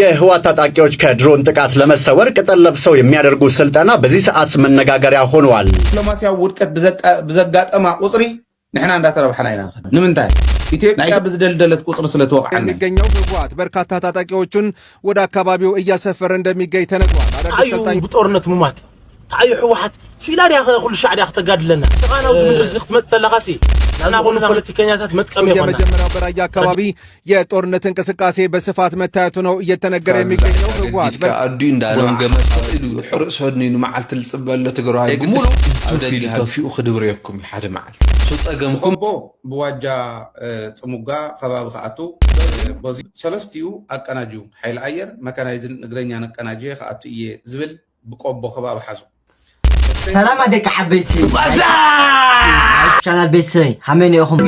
የህወሓት ታጣቂዎች ከድሮን ጥቃት ለመሰወር ቅጠል ለብሰው የሚያደርጉ ስልጠና በዚህ ሰዓት መነጋገሪያ ሆኗል። ዲፕሎማሲያዊ ውድቀት ብዘጋጠማ ቁጽሪ ንሕና እንዳተረብሐና ኢና ንምንታይ ኢትዮጵያ ብዝደልደለት ቁጽሪ ስለተወቅዓና የሚገኘው ህወሓት በርካታ ታጣቂዎቹን ወደ አካባቢው እያሰፈረ እንደሚገኝ ተነግሯል። አዳዲስ ሰልጣኝ በጦርነት ሙማት ታዩ ህወሓት ፊላዲያ ሁሉ ሻዕዳ ተጋድለና ሰኻናው ዝምድርዝኽት መጥተለኻሲ ናና ሁሉ ፖለቲከኛታት መጥቀም ይሆናል። የመጀመሪያው በራያ አካባቢ የጦርነት እንቅስቃሴ በስፋት መታየቱ ነው እየተነገረ የሚገኘው። ህወሓት አዲ እንዳለም ገመሰሉ ሕርስ ሆድኒኑ መዓልት ልጽበለ ትግራይ ሙሉ አውደዲ ተፊኡ ክድብረየኩም ሓደ መዓልት ጸገምኩም ብዋጃ ጥሙጋ ከባቢ ከኣቱ በዚ ሰለስቲኡ አቀናጂው ኃይል አየር መካናይዝን እግረኛ ነቀናጂ ከኣቱ እየ ዝብል ብቆቦ ከባቢ ሓዙ ሰላም አደቃ حبيتي ቻናል ቤተሰብ ሐመን ይኹም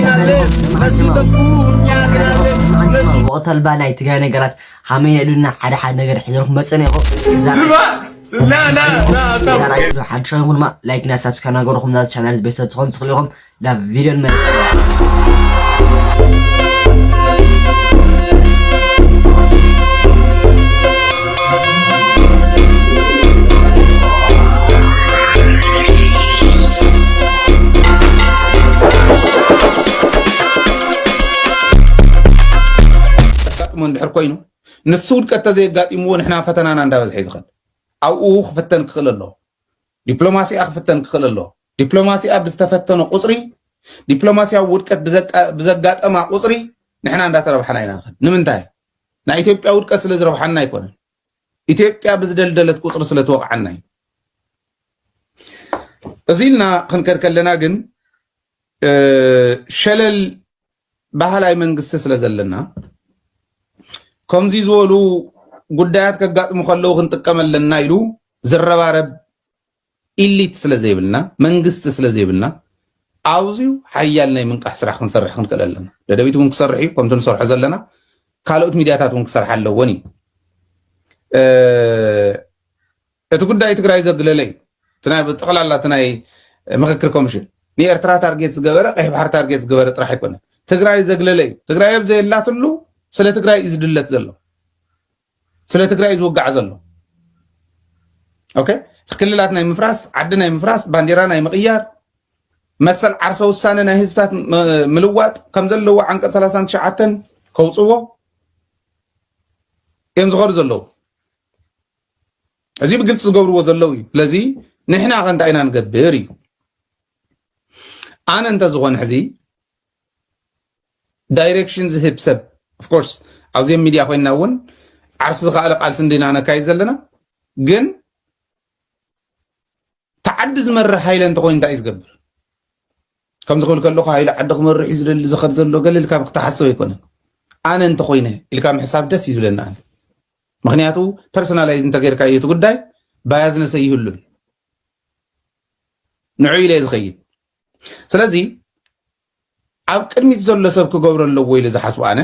ወቅት አልባላይ ትጋይ ነገራት ሐመን ይሉና ሓደ ነገር ሕዘርኩም መጸነ ይኹም ላ ሓደ ሸንጉን ማ ላይክ እና ሰብስክራይብ ነገርኩም ዛ ቻናል ቤተሰብ ትኾን ትኽልኹም ላ ቪዲዮ መጽ እንድሕር ኮይኑ ንሱ ውድቀት ተዘጋጢምዎ ንሕና ፈተናና እንዳበዝሐ ይዝኸል ኣብኡ ክፍተን ክኽእል ኣሎ ዲፕሎማሲኣ ክፍተን ክኽእል ኣሎ ዲፕሎማሲኣ ብዝተፈተነ ቁፅሪ ዲፕሎማሲያዊ ውድቀት ብዘጋጠማ ቁፅሪ ንሕና እንዳተረብሐና ኢና ንኽእል ንምንታይ ናይ ኢትዮጵያ ውድቀት ስለ ዝረብሐና ኣይኮነን ኢትዮጵያ ብዝደልደለት ቁፅሪ ስለ ተወቕዓና እዩ እዚልና ክንከድ ከለና ግን ሸለል ባህላዊ መንግስቲ ስለ ዘለና ከምዚ ዝበሉ ጉዳያት ከጋጥሙ ከለዉ ክንጥቀመለና ኢሉ ዝረባረብ ኢሊት ስለ ዘይብልና መንግስቲ ስለ ዘይብልና ኣውዚው ሓያል ናይ ምንቃሕ ስራሕ ክንሰርሕ ክንክእል ኣለና ደደቢት እውን ክሰርሕ እዩ ከምቲ ንሰርሖ ዘለና ካልኦት ሚድያታት እውን ክሰርሕ ኣለዎን እዩ እቲ ጉዳይ ትግራይ ዘግለለ እዩ ጠቕላላ እቲ ናይ ምክክር ኮሚሽን ንኤርትራ ታርጌት ዝገበረ ቀይሕ ባሕሪ ታርጌት ዝገበረ ጥራሕ ኣይኮነን ትግራይ ዘግለለ እዩ ትግራይ ኣብ ዘየላትሉ ስለ ትግራይ ዝድለት ዘሎ ስለ ትግራይ ዝውጋዕ ዘሎ ኦኬ ክልላት ናይ ምፍራስ ዓዲ ናይ ምፍራስ ባንዴራ ናይ ምቕያር መሰል ዓርሰ ውሳነ ናይ ህዝብታት ምልዋጥ ከም ዘለዎ ዓንቀጽ 39 ከውፅዎ እዮም ዝኸዱ ዘለዉ እዚ ብግልፂ ዝገብርዎ ዘለዉ እዩ ስለዚ ንሕና ኸ እንታይ ኢና ንገብር እዩ ኣነ እንተዝኾነ ሕዚ ዳይሬክሽን ዝህብ ሰብ of course ኣብዚ ሚድያ ኮይና እውን ዓርሱ ዝኸኣለ ቃልሲ እንዲና ነካይድ ዘለና ግን ተዓዲ ዝመርሕ ሃይለ እንተኮይኑ እንታይ እዩ ዝገብር ከም ዝኽብል ከለኹ ሃይለ ዓዲ ክመርሕ እዩ ዝደሊ ዝኸድ ዘሎ ገለ ኢልካ ክትሓስብ ኣይኮነን ኣነ እንተኮይነ ኢልካ ምሕሳብ ደስ እዩ ዝብለና ኣነ ምክንያቱ ፐርሶናላይዝ እንተገይርካዮ እቲ ጉዳይ ባያዝነሰ ይህሉን ንዑ ኢለ ዝኸይድ ስለዚ ኣብ ቅድሚት ዘሎ ሰብ ክገብሮ ኣለዎ ኢለ ዝሓስቡ ኣነ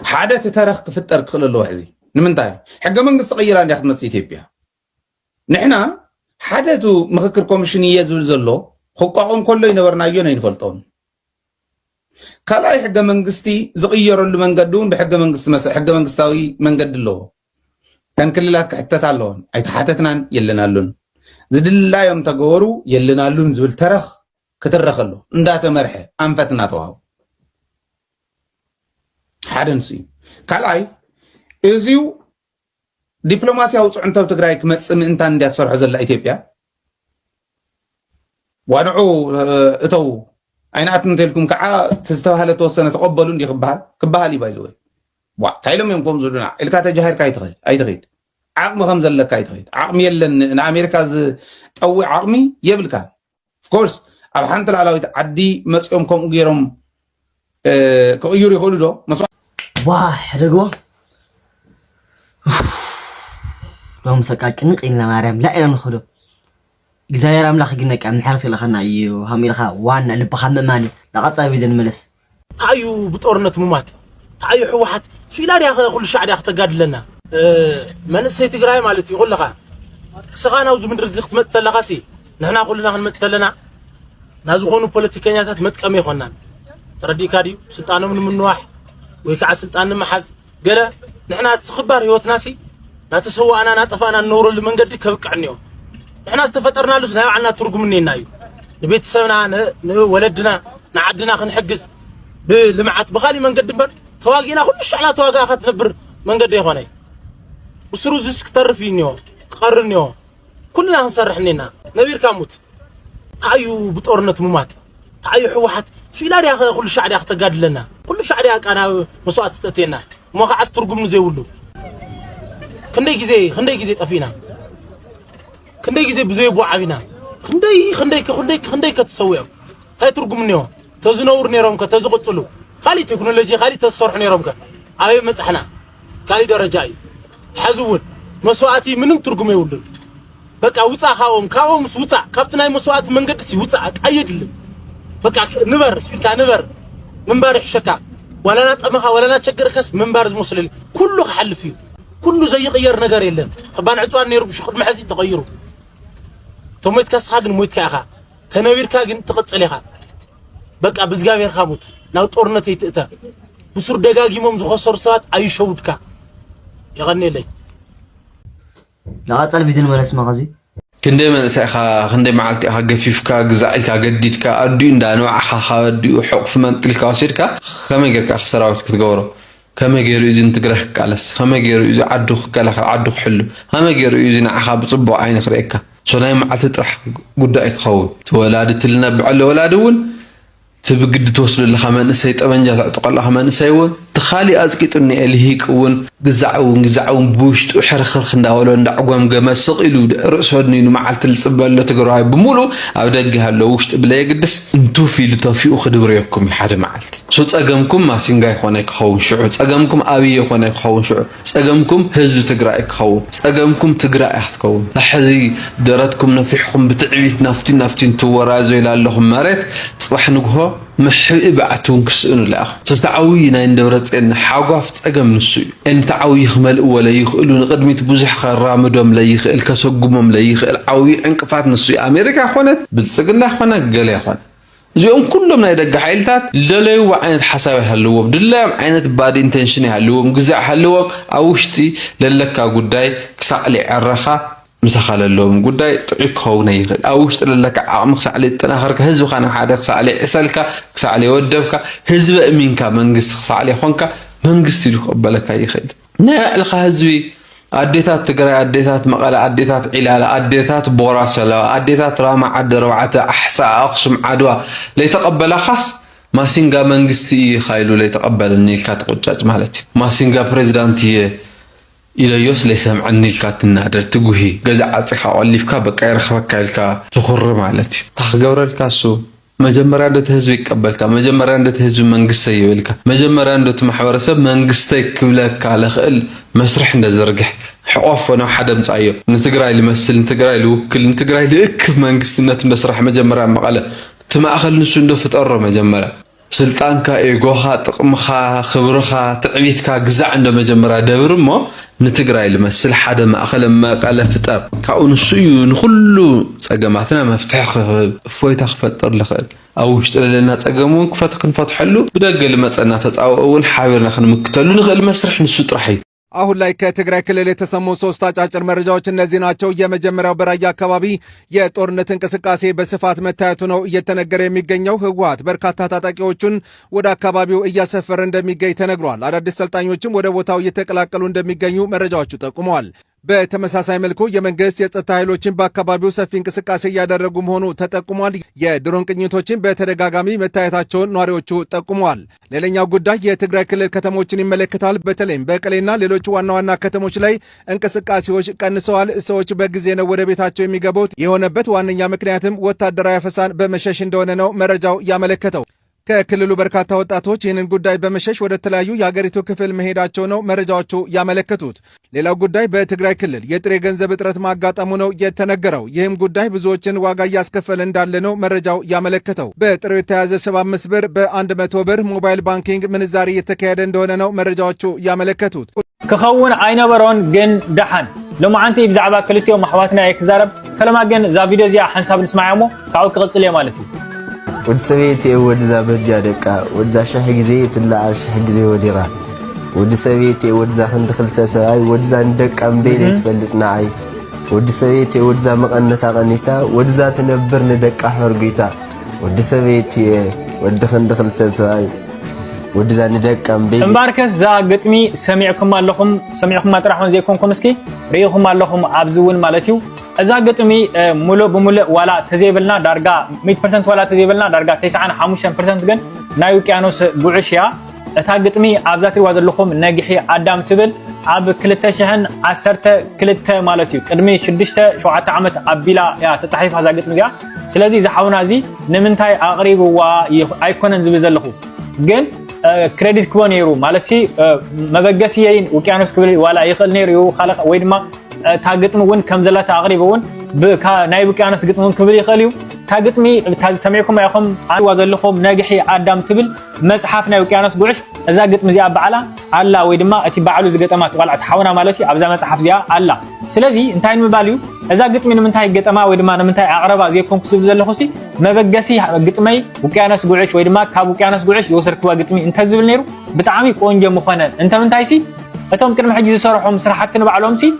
ሓደ ተተረኽ ክፍጠር ክኽእል ኣለዎ ሕዚ ንምንታይ ሕገ መንግስቲ ቀይራ እንዲያ ክትመፅእ ኢትዮጵያ ንሕና ሓደቱ ምክክር ኮሚሽን እየ ዝብል ዘሎ ክቋቋም ከሎ ይነበርናዮ ናይ ንፈልጦም ካልኣይ ሕገ መንግስቲ ዝቕየረሉ መንገዲ እውን ብሕገ መንግስታዊ መንገዲ ኣለዎ ከን ክልላት ክሕተት ኣለዎን ኣይተሓተትናን የለናሉን ዝድላዮም ተገበሩ የለናሉን ዝብል ተረኽ ክትረኽ ኣሎ እንዳተመርሐ ኣንፈት እናተዋህቡ ሓደ ንሱ እዩ ካልኣይ እዚዩ ዲፕሎማሲያዊ ፅዕንቶ ትግራይ ክመፅእ ምእንታን እንድያ ትሰርሖ ዘላ ኢትዮጵያ ዋንዑ እተው ኣይናኣት እንተልኩም ከዓ ዝተባሃለ ተወሰነ ተቐበሉ እንዲ ክበሃል እዩ ባይዘወይ ታይሎም እዮም ከምኡ ዝብሉና ኢልካ ተጃሂርካ ኣይትኸይድ ዓቕሚ ከም ዘለካ ኣይትኸይድ ዓቕሚ የለን ንኣሜሪካ ዝጠዊዕ ዓቕሚ የብልካ ኦፍኮርስ ኣብ ሓንቲ ላዕላዊት ዓዲ መፅኦም ከምኡ ገይሮም ክቕይሩ ይኽእሉ ዶ ዋህ ሕደጎ ሎም ሰቃጭንቅ ኢልና ማርያም ላ ኢና ንኸዶ እግዚአብሔር አምላክ ግን ነቃ ምሕረት ለኸና እዩ ሃሚልኻ ዋና ልብኻ መማኒ ለቐጻይ ቪድን መለስ ታዩ በጦርነት ሙማት ታዩ ህወሓት ፊላዲያ ኩሉ ሻዕዳ ተጋድለና መንሰይ ትግራይ ማለት ይኹልኻ ሰኻናው ዝምድር ዝኽት መጥተለኻሲ ንሕና ኩልና ክንመጥተለና ናዝኾኑ ፖለቲከኛታት መጥቀም ይኾናል ተረዲካ ዲዩ ስልጣኖም ንምንዋሕ ወይ ከዓ ስልጣን ንምሓዝ ገለ نحنا استخبار هيوتناسي ناتسوأنا ناطفانا نورو المنقد كبقعنيو نحنا استفطرنا لس ناي عنا ترغم نينايو نبيت سبنا ولدنا نعدنا خنحجز بلمعات بخالي منقد نبر تواقينا كل شعنا تواقا خاتنبر منقد يخوناي وسرو زسك ترفينيو قرنيو كلنا نسرحنينا نبير كاموت تعيو بطورنت ممات تعيو حوحات شو إلى يا كل شعر يا تقاد لنا كل شعر يا أنا مسوات استتينا ما قعدت ترقم زيولو خندي جزي طفينا خندي جزي بزي بو عبينا خندي كتسويهم تاي ترقم نيو تزنور نيرهم كتزقطلو خالي تكنولوجي خالي تصرح نيرهم ك أي مسحنا خالي درجاي حزون مسواتي منهم ترقم يولو بقى وصا كاوم وصا كابتناي مسوات منقد سي وصا قيدل بقى نبر سويكا نبر منبارح شكا ولا نطمخا ولا نتشكركس منبار المسلم كله حل فيه كله زي غير نجار يلن خبان عطوان نيرو بشخد محزي تغيروا توميت كاس خاغن مويت كاخا تنوير كاغن تقصليخا بقى بزغابير خاموت ناو طورنت يتئتا بسور دغاغيمم زخسر سات ايشودكا يغني لي لا طلب يدن ملس مغازي كندي من ساخا كندي معلتي اخا غفيفكا غزاعلكا غديدكا ادو اندانو اخا خادو حقف منطلكا وسيدكا خما غيركا خسراوت كتغورو كما غيرو يزن تغرح قالس كما غيرو يز عدو كلا عدو حلو كما غيرو يزن اخا بصبو عين خريكا سناي معلت طرح غدايك خو تولادت لنا بعل ولادون تبقد توصل لها منسي طبنجا تعطق لها منسي ون تخالي ازقيطني الهيقون غزعون بوشت وحرخرخ እንዳወሎ እንዳعقوم ገመስቅ ኢሉ ርእስ ሆድኒኑ ማዓልት ልጽበለ ትግራይ በሙሉ ኣብ ደገ ሃለው ውሽጥ ብለ ይግድስ እንቱ ፊሉ ተፊኡ ክድብረየኩም ሓደ ማዓልት ሶ ጸገምኩም ማሲንጋ ይኾነ ይኸውን ሽዑ ጸገምኩም ኣብይ ይኾነ ይኸውን ሽዑ ጸገምኩም ህዝብ ትግራይ ይኸውን ጸገምኩም ትግራይ ኣትከውን ለሕዚ ደረትኩም ነፊሕኩም ብትዕቢት ናፍቲን ትወራዞ ይላለኹም መሬት ጽባሕ ንግሆ محب بعتون كسئن الأخ تستعوي ناين دورتين حاقف تأجم نسوي أنت عوي خمل ولا يخلون قدمي تبوزح خرامدهم لا يخل كسجمهم لا يخل عوي عنك فات نسوي أمريكا خونت بالسجن خونت جالي خون زيهم كلهم نايدق حيلتات دلوا وعينت حساب هاللوم دلهم عينت باد انتنشني هاللوم جزع هاللوم أوشتي للك قداي كسعلي عرخة مسخال اللوم قداي طعيق هون يخل أوش تللك عمق سعلي تناخرك هزو خانم حادق سعلي عسلك سعلي ودبك هزو أمينك منقص سعلي خونك منقص تلوك قبلك يخل نا الخ هزوي أديتات تقرأ أديتات مقالة أديتات علالة أديتات بوراسلة أديتات رامع عد روعة أحساء أقسم عدوى ليتقبل خاص ما سينجا منقصتي خايلو ليتقبل النيلكات قجاج مالتي ما سينجا بريزيدانتي إلى يوس ليس عني الكاتنا در تجوهي جزء عطيها أوليفك بكير خبك كيلك تخر مالتي تخجور الكاسو مجمرة عند هزوي قبلك مجمرة عند هزوي منقصي يبلك مجمرة عند محور سب منقصي قبلك على خل مسرح عند زرقح حقف وانا حدا مصايو نتقرأ يمثل نتقرأ يوكل نتقرأ يكف منقصتنا مسرح مجمرة مقالة تما أخل نسو ندو فتقرر مجمرة سلطانك إيغوخا تقمخا خبرخا تعبيتكا قزع عنده مجمرة دبرمو نتقرأي لمسل حدا ما أخل ما قال فتاب كأو نسويو نخلو تقاماتنا مفتح فويتا خفتر لخل أو اشتغل لنا تقامون كفتك نفتح له بدق لمسألنا تتعاون حاورنا خنمكتلو نخل مسرح نسو ترحي አሁን ላይ ከትግራይ ክልል የተሰሙ ሶስት አጫጭር መረጃዎች እነዚህ ናቸው። የመጀመሪያው በራያ አካባቢ የጦርነት እንቅስቃሴ በስፋት መታየቱ ነው እየተነገረ የሚገኘው። ህወሓት በርካታ ታጣቂዎቹን ወደ አካባቢው እያሰፈረ እንደሚገኝ ተነግሯል። አዳዲስ ሰልጣኞችም ወደ ቦታው እየተቀላቀሉ እንደሚገኙ መረጃዎቹ ጠቁመዋል። በተመሳሳይ መልኩ የመንግስት የጸጥታ ኃይሎችን በአካባቢው ሰፊ እንቅስቃሴ እያደረጉ መሆኑ ተጠቁሟል። የድሮን ቅኝቶችን በተደጋጋሚ መታየታቸውን ነዋሪዎቹ ጠቁመዋል። ሌላኛው ጉዳይ የትግራይ ክልል ከተሞችን ይመለከታል። በተለይም በመቀሌና ሌሎች ዋና ዋና ከተሞች ላይ እንቅስቃሴዎች ቀንሰዋል። ሰዎች በጊዜ ነው ወደ ቤታቸው የሚገቡት። የሆነበት ዋነኛ ምክንያትም ወታደራዊ አፈሳን በመሸሽ እንደሆነ ነው መረጃው ያመለከተው። ከክልሉ በርካታ ወጣቶች ይህንን ጉዳይ በመሸሽ ወደ ተለያዩ የሀገሪቱ ክፍል መሄዳቸው ነው መረጃዎቹ ያመለከቱት። ሌላው ጉዳይ በትግራይ ክልል የጥሬ ገንዘብ እጥረት ማጋጠሙ ነው የተነገረው። ይህም ጉዳይ ብዙዎችን ዋጋ እያስከፈለ እንዳለ ነው መረጃው ያመለከተው። በጥሬው የተያዘ 75 ብር በ100 ብር ሞባይል ባንኪንግ ምንዛሪ እየተካሄደ እንደሆነ ነው መረጃዎቹ ያመለከቱት። ክኸውን አይነበሮን ግን ደሓን ለማዓንቲ ብዛዕባ ክልቲኦም ኣሕዋትና የክዛረብ ፈለማ ግን ዛ ቪድዮ እዚኣ ሓንሳብ ንስማዕሞ ካብኡ ክቕፅል እየ ማለት እዩ። ወድ ሰበይቲ ወድ ዛ በርጃ ደቃ ወድ ዛ ሻሕ ጊዜ ትላዓል ሻሕ ጊዜ ወዲቓ ودي سويتي ودزا خند خلتا ساي ودزا ندق أمبيل يتفلتنا عي ودي سويتي ودزا مقنتا غنيتا ودزا تنبر ندق أحرقيتا ودي سويتي ودي خند خلتا ساي ودزا ندق أمبيل مباركس زا قطمي سمعكم ما ترحون زيكم مسكي ريكم اللهم عبزون مالتيو إذا قطمي ملو بملو ولا تزيبلنا درجة 100% ولا تزيبلنا درجة 95% جن نايو كانوس بعشيا تاقطمي عبزاتي واد اللهم ناجحي عدام تبل عب كلتشهن عسرت كلت مالتيو قدمي شدشته شوعة عمت عبيلا يا تصحيف هذا قطمي يا سلازي زحونا زي نمنتاي أقرب وأيكون زبزلخو جن كريدت كون يرو مالسي مبجسيين وكانوس كبير ولا يخل نيرو خلق ويدما تاقطم ون كم زلات أقربون بكا نايب كانوس قطم ون كبير يخليو تاقطمي تاز سمعكم ياكم عوض لكم ناجحي عدام تبل مزحف نايب كانوس قعش إذا قطم زيا بعلا الله ويدما أتي بعلو زقطمات ولا تحاونا مالسي أبزا مزحف زيا الله سلازي انتهي مباليو إذا قطم من منتهي قطما ويدما نمنتهي أقربا زيكم كسب زلخوسي مبجسي قطمي وكانوس قعش ويدما كابو كانوس قعش يوصل كوا قطمي انت زبل نيرو بتعامي قونجة مخنن انت منتهي سي أتوم كلمة حجي يسرحوا مسرحتنا بعلوم سي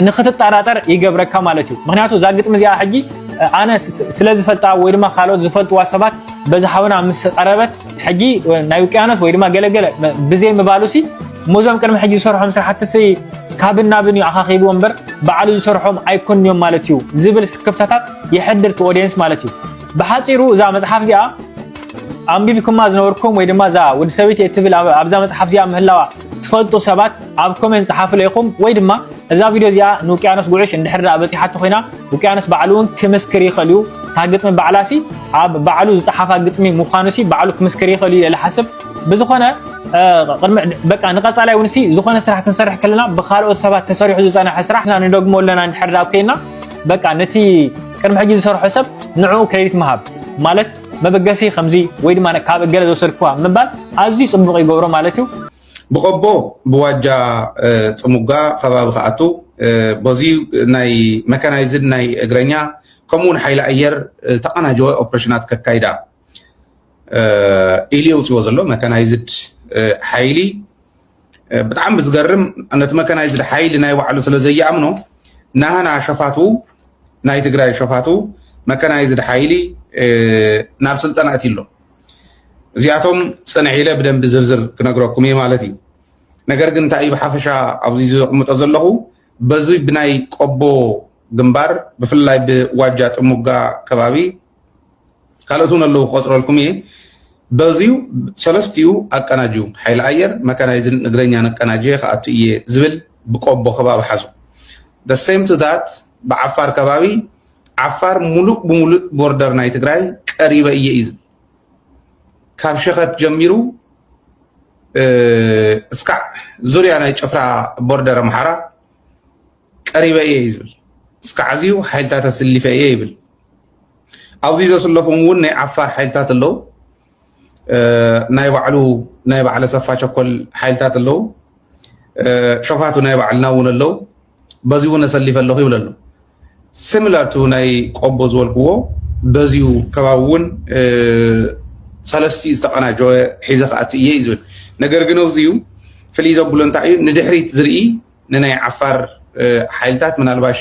نخت الطراتر يجبرك كمالتو مغنياتو زاقت مزيا حجي أنا سلاز فلتا ويرما خالود زفلت واسبات بزحونا مس قربت حجي نايوكيانوس ويرما جل بزي مبالوسي موزم كلمة حجي يسرحوا مسرحت سي كابنا بني أخاخي بومبر بعلو يسرحوا أيكون يوم مالتيو زبل سكفتات يحضر تودينس مالتيو بحاصيرو زا مصحف زيا أمبي بكم ما زنوركم ويرما زا ودسويت يتبل أبزا مصحف زيا مهلاوا تفضلوا سبات عبكم صحاف ليكم ويدما إذا فيديو زيا نوكيانوس قريش النحر أبسي حتى هنا نوكيانوس بعلون كمسكري خليو تاقت من بعلاسي عب بعلو صحافة قطمي مخانسي بعلو كمسكري خليو إلى حسب بزخنا بقى نقص عليه ونسي زخنا سرح تنسرح كلنا بخالو سبات تسرح زنا حسرحنا ندوق مولنا نحر أبكينا بقى نتي كرم حجي زسر حسب نوعو كريت مهاب مالت ما بقاسي خمزي ويدما نكاب الجلد وسركوا من بعد عزيز صبغي يجورو مالتيو بقبو بواجا تموجا خباب خاتو بزي ناي ميكانايزد ناي اغرانيا كمون حيل اير تقنا جو اوبريشنات ككايدا إليوس وزلو ميكانايزد حيلي بتعم بزغرم ان ميكانايزد حيل ناي وعلو سلازي امنو ناهنا شفاتو ناي تግራይ شفاتو ميكانايزد حيلي ناب سلطنات يلو زياتهم صنعيله بدن بزرزر كنغركم مالتي ነገር ግን ታይ በሐፈሻ ኣብዚ ዝቕመጥ ዘለኹ በዚ ብናይ ቆቦ ግንባር ብፍላይ ብዋጃ ጥሙጋ ከባቢ ካልኦቱን ኣለዉ ቆፅረልኩም እየ በዚሁ ሰለስቲኡ ኣቀናጅዩ ሓይሊ ኣየር መካናይዝን እግረኛ ነቀናጅየ ከኣቱ እየ ዝብል ብቆቦ ከባቢ ሓዙ the same to that ብዓፋር ከባቢ ዓፋር ሙሉእ ብሙሉእ ቦርደር ናይ ትግራይ ቀሪበ እየ እዩ ካብ ሸኸት ጀሚሩ اسكع زوريا ناي ጭፍራ ቦርደር አምሓራ ቀሪበ እየ ይዝብል እስካዕ ኣዝዩ ሓይልታት ኣሰሊፈ እየ ይብል ኣብዚ ዘስለፎም እውን ናይ ዓፋር ሓይልታት ኣለዉ ናይ ባዕሉ ሰፋ ቸኮል ሓይልታት ኣለዉ ሸፋቱ ናይ ባዕልና እውን ኣለዉ በዚሁ እውን ኣሰሊፈ ኣለኹ ይብል ኣሎ ሲሚላር ቱ ናይ ቆቦ ዝበልክዎ በዚሁ ከባቢ እውን ሰለስቲ ዝተቐናጀወ ሒዘ ከኣቱ እየ ይዝብል ነገር ግን ኣብዚዩ ፍልይ ዘብሎ እንታይ እዩ ንድሕሪት ዝርኢ ንናይ ዓፋር ሓይልታት ምናልባሽ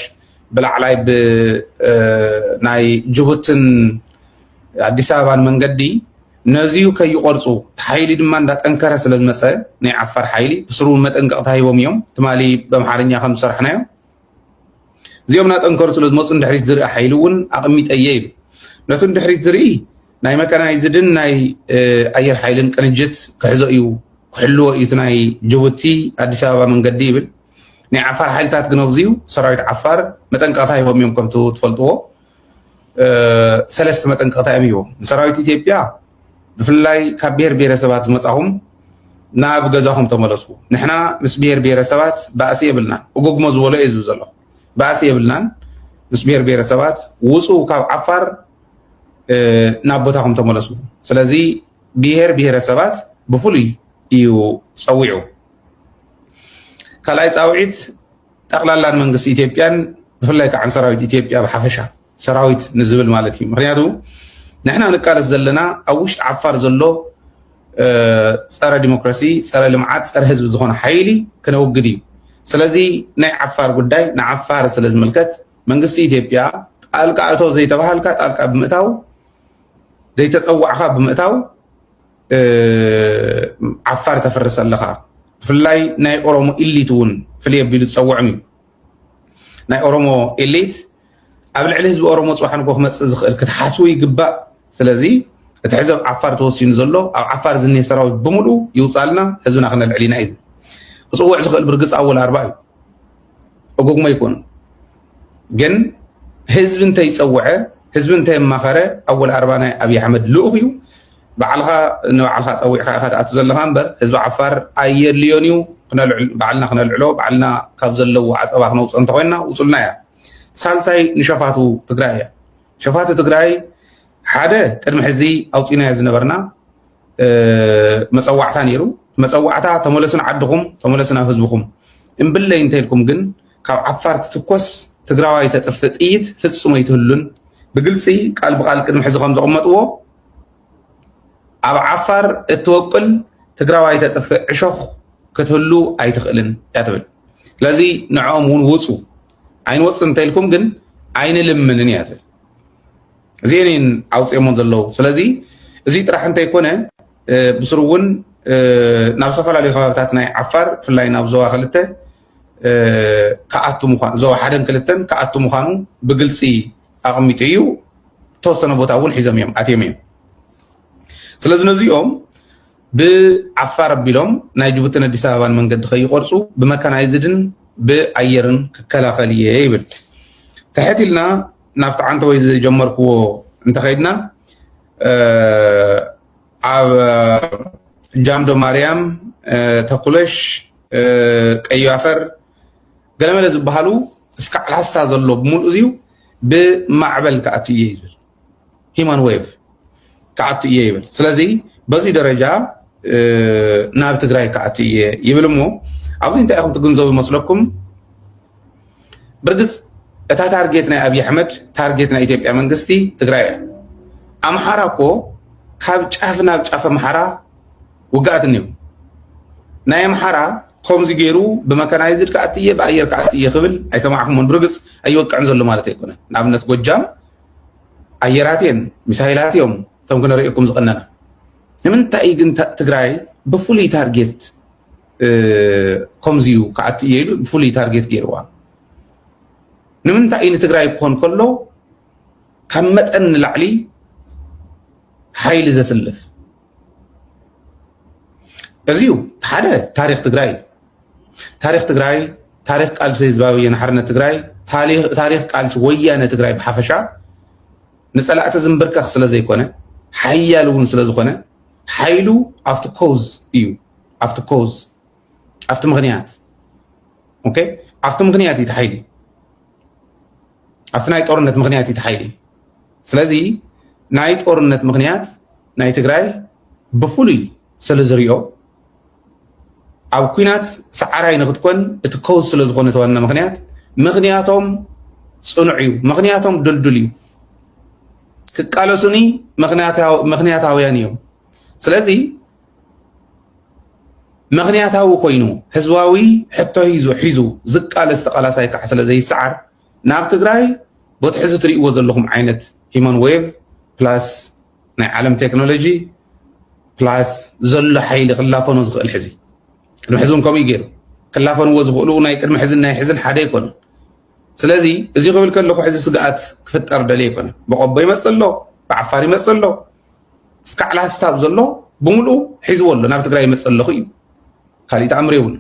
ብላዕላይ ብናይ ጅቡትን ኣዲስ ኣበባን መንገዲ ነዚዩ ከይቆርፁ ሓይሊ ድማ እንዳጠንከረ ስለ ዝመፀ ናይ ዓፋር ሓይሊ ብስሩ መጠንቀቕታ ሂቦም እዮም ትማሊ በምሓርኛ ከም ዝሰርሕናዮ እዚኦም እናጠንከሩ ስለ ዝመፁ ንድሕሪት ዝርኢ ሓይሊ እውን ኣቕሚጠ እየ ይብል ነቱ ንድሕሪት ዝርኢ ናይ መካናይዝድን ናይ ኣየር ሓይልን ቅንጅት ክሕዞ እዩ ክሕልዎ እዩ እቲ ናይ ጅቡቲ ኣዲስ ኣበባ መንገዲ ይብል ናይ ዓፋር ሓይልታት ግን ኣብዚዩ ሰራዊት ዓፋር መጠንቀቕታ ሂቦም እዮም ከምቲ ትፈልጥዎ ሰለስተ መጠንቀቕታ እዮም ሂቦም ንሰራዊት ኢትዮጵያ ብፍላይ ካብ ብሄር ብሄረሰባት ዝመፃኹም ናብ ገዛኹም ተመለሱ ንሕና ምስ ብሄር ብሄረሰባት ባእሲ የብልናን እጉግሞ ዝበሎ እየ ዝብል ዘሎ ባእሲ የብልናን ምስ ብሄር ብሄረሰባት ውፁ ካብ ዓፋር ናብ ቦታኹም ተመለሱ ስለዚ ብሄር ብሄረሰባት ብፍሉይ እዩ ፀዊዑ ካልኣይ ፃውዒት ጠቕላላን መንግስቲ ኢትዮጵያን ብፍላይ ከዓ ሰራዊት ኢትዮጵያ ብሓፈሻ ሰራዊት ንዝብል ማለት እዩ ምክንያቱ ንሕና ንቃለስ ዘለና ኣብ ውሽጢ ዓፋር ዘሎ ፀረ ዲሞክራሲ ፀረ ልምዓት ፀረ ህዝቢ ዝኾነ ሓይሊ ክነውግድ እዩ ስለዚ ናይ ዓፋር ጉዳይ ንዓፋር ስለ ዝምልከት መንግስቲ ኢትዮጵያ ጣልቃ እቶ ዘይተባሃልካ ጣልቃ ብምእታው ዘይተፀዋዕካ ብምእታው ዓፋር ተፈርስ ኣለኻ ብፍላይ ናይ ኦሮሞ ኢሊት እውን ፍልይ ኣቢሉ ዝፀውዕም እዩ ናይ ኦሮሞ ኢሊት ኣብ ልዕሊ ህዝቢ ኦሮሞ ፅባሕ ንጎ ክመፅእ ዝኽእል ክትሓስቡ ይግባእ ስለዚ እቲ ሕዚ ኣብ ዓፋር ተወሲኑ ዘሎ ኣብ ዓፋር ዝኒሄ ሰራዊት ብምሉእ ይውፃልና ህዝብና ክነልዕል ኢና እዩ ክፅውዕ ዝኽእል ብርግፅ ኣወል ኣርባ እዩ እጉግሞ ይኮኑ ግን ህዝቢ እንተይፀውዐ ህዝቢ እንተየማኸረ ኣወል ኣርባ ናይ ኣብዪ ኣሕመድ ልኡኽ እዩ ባዕልኻ ንባዕልካ ፀዊዕካ ኢኻ ትኣቱ ዘለካ እምበር ህዝቢ ዓፋር ኣየድልዮን እዩ ባዕልና ክነልዕሎ ባዕልና ካብ ዘለዎ ዓፀባ ክነውፅኦ እንተኮይንና ውፅልና እያ ሳልሳይ ንሸፋቱ ትግራይ እያ ሸፋቱ ትግራይ ሓደ ቅድሚ ሕዚ ኣውፂናዮ ዝነበርና መፀዋዕታ ነይሩ መፀዋዕታ ተመለሱ ንዓድኹም ተመለሱ ናብ ህዝብኹም እምብለይ እንተኢልኩም ግን ካብ ዓፋር ትትኮስ ትግራዋይ ተጥፍእ ጥይት ፍፁም ኣይትህሉን ብግልፂ ቃል ብቃል ቅድሚ ሕዚ ከም ዘቐመጥዎ ኣብ ዓፋር እትወቅል ትግራዋይ ተጥፍእ ዕሾኽ ክትህሉ ኣይትኽእልን እያ ትብል ስለዚ ንዕኦም እውን ውፁ ኣይንወፅእ እንተኢልኩም ግን ኣይንልምንን እያ ትብል እዚአን ኣውፅኦሞን ዘለዉ ስለዚ እዚ ጥራሕ እንተይኮነ ብስሩ እውን ናብ ዝተፈላለዩ ከባቢታት ናይ ዓፋር ብፍላይ ናብ ዞባ ክልተ ከኣቱ ምኳኑ ዞባ ሓደን ክልተን ከኣቱ ምኳኑ ብግልፂ ኣቐሚጡ እዩ ተወሰነ ቦታ እውን ሒዞም እዮም ኣትዮም እዮም ስለዚ ነዚኦም ብዓፋር ኣቢሎም ናይ ጅቡትን ኣዲስ ኣበባን መንገዲ ከይቆርፁ ብመካናይዝድን ብኣየርን ክከላኸል እየ ይብል ትሕት ኢልና ናብቲ ዓንተ ወይ ዝጀመርክዎ እንተኸይድና ኣብ ጃምዶ ማርያም ተኩለሽ ቀዩ ኣፈር ገለመለ ዝበሃሉ እስካዕ ላስታ ዘሎ ብምሉእ እዚዩ ብማዕበል ከኣቱ እየ ይብል ሂማን ዌቭ ከኣቱ እየ ይብል ስለዚ በዚ ደረጃ ናብ ትግራይ ከኣቱ እየ ይብል እሞ ኣብዚ እንታይ ኢኹም ትግንዘቡ ይመስለኩም ብርግፅ እታ ታርጌት ናይ ኣብዪ ኣሕመድ ታርጌት ናይ ኢትዮጵያ መንግስቲ ትግራይ እያ ኣምሓራ እኮ ካብ ጫፍ ናብ ጫፍ ኣምሓራ ውጋኣት እኒሁ ናይ ኣምሓራ ከምዚ ገይሩ ብመካናይዝድ ከኣቱ እየ ብኣየር ከኣቱ እየ ክብል ኣይሰማዕኩምን ብርግፅ ኣይወቅዕን ዘሎ ማለት ኣይኮነን ንኣብነት ጎጃም ኣየራት እየን ሚሳይላት እዮም እቶም ክነሪእኩም ዝቐነና ንምንታይ ግን ትግራይ ብፍሉይ ታርጌት ከምዚ እዩ ከኣቱ እየ ኢሉ ብፍሉይ ታርጌት ገይርዋ ንምንታይ ንትግራይ ክኾን ከሎ ካብ መጠን ንላዕሊ ሓይሊ ዘስልፍ እዚዩ ሓደ ታሪክ ትግራይ ታሪክ ቃልሲ ህዝባዊ ወያነ ሓርነት ትግራይ ታሪክ ቃልሲ ወያነ ትግራይ ብሓፈሻ ንፀላእቲ ዝንብርከኽ ስለ ዘይኮነ ሓያል እውን ስለ ዝኾነ ሓይሉ ኣብቲ ኮዝ እዩ ኣብቲ ኮዝ ኣብቲ ምክንያት ኦኬ ኣብቲ ምክንያት እዩ ተሓይሊ ኣብቲ ናይ ጦርነት ምክንያት እዩ ተሓይሊ ስለዚ ናይ ጦርነት ምክንያት ናይ ትግራይ ብፍሉይ ስለ ዝርዮ ኣብ ኩናት ሰዓራይ ንክትኮን እቲ ኮዝ ስለ ዝኾነ ተዋና ምክንያቶም ፅኑዕ እዩ ምክንያቶም ድልዱል እዩ ክቃለሱኒ ምክንያታውያን እዮም ስለዚ ምክንያታዊ ኮይኑ ህዝባዊ ሕቶ ሒዙ ዝቃለስ ተቃላሳይ ከዓ ስለ ዘይሰዓር ናብ ትግራይ በቲ ሕዚ ትሪእዎ ዘለኹም ዓይነት ሂማን ዌቭ ፕላስ ናይ ዓለም ቴክኖሎጂ ፕላስ ዘሎ ሓይሊ ክላፈኖ ዝኽእል ሕዚ ቅድሚ ሕዚ እውን ከምኡ ገይሩ ክላፈንዎ ዝኽእሉ ናይ ቅድሚ ሕዝን ናይ ሕዝን ሓደ ኣይኮነን ስለዚ እዚ ክብል ከለኹ ሕዚ ስግኣት ክፍጠር ደልየ ኣይኮነን ብቆቦ ይመፅእ ኣሎ ብዓፋር ይመፅእ ኣሎ እስካዕ ላስታብ ዘሎ ብምሉእ ሒዝዎ ኣሎ ናብ ትግራይ ይመፅእ ኣለኹ እዩ ካሊእ ተኣምር የብሉ